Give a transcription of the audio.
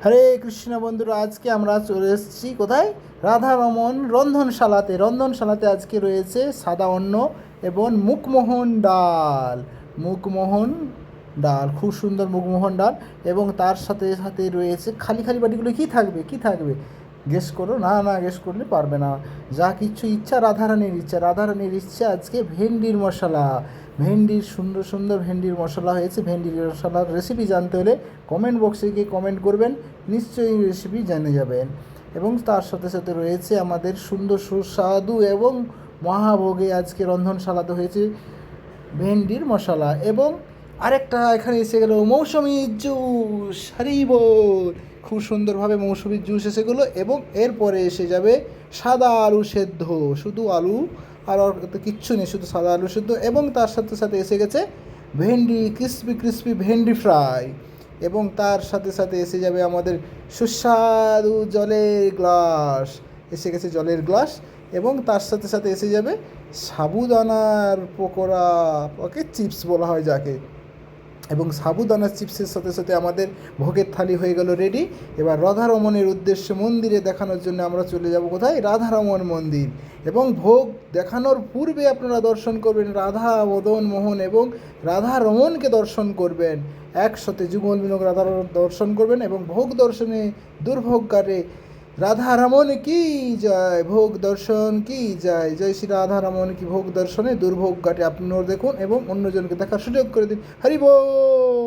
হরে কৃষ্ণ বন্ধুরা, আজকে আমরা চলে এসেছি কোথায়? রাধারমন রন্ধনশালাতে। রন্ধনশালাতে আজকে রয়েছে সাদা অন্ন এবং মুখমোহন ডাল, খুব সুন্দর মুখমোহন ডাল। এবং তার সাথে সাথে রয়েছে খালি খালি বাটিগুলো কী থাকবে গেস করো। না গেস করলে পারবে না। যা কিছু ইচ্ছা, রাধারানীর ইচ্ছা আজকে ভেন্ডির মশলা। ভেন্ডির সুন্দর সুন্দর ভেন্ডির মশলা হয়েছে। ভেন্ডির মশলার রেসিপি জানতে হলে কমেন্ট বক্সে গিয়ে কমেন্ট করবেন, নিশ্চয়ই রেসিপি জেনে যাবেন। এবং তার সাথে সাথে রয়েছে আমাদের সুন্দর সুস্বাদু এবং মহাভোগে আজকে রন্ধনশালাতে হয়েছে ভেন্ডির মশলা। এবং আরেকটা এখানে এসে গেল মৌসুমি জুস। হারি বল! খুব সুন্দরভাবে মৌসুমির জুস এসে গেলো। এবং এরপরে এসে যাবে সাদা আলু সেদ্ধ, শুধু আলু আর তো কিচ্ছু নেই, শুধু সাদা আলু সেদ্ধ। এবং তার সাথে সাথে এসে গেছে ভেন্ডি, ক্রিস্পি ভেন্ডি ফ্রাই। এবং তার সাথে সাথে এসে যাবে আমাদের সুস্বাদু জলের গ্লাস। এসে গেছে জলের গ্লাস। এবং তার সাথে সাথে এসে যাবে সাবুদানার পকোড়া, ওকে চিপস বলা হয় যাকে। এবং সাবুদানার চিপসের সাথে সাথে আমাদের ভোগের থালি হয়ে গেল রেডি। এবার রাধারমণের উদ্দেশ্যে মন্দিরে দেখানোর জন্য আমরা চলে যাব কোথায়? রাধারমণ মন্দির। এবং ভোগ দেখানোর পূর্বে আপনারা দর্শন করবেন রাধা মদন মোহন এবং রাধারমণকে দর্শন করবেন। একসাথে যুগল মিলক রাধার দর্শন করবেন এবং ভোগ দর্শনে দুর্ভোগ কাটে। রাধারমণ কি যায়, ভোগ দর্শন কি যায়, জয় শ্রী রাধারমণ কি ভোগ দর্শনে দুর্ভোগ কাটে। আপনারা দেখুন এবং অন্যজনকে দেখার সুযোগ করে দিন। হরি বল।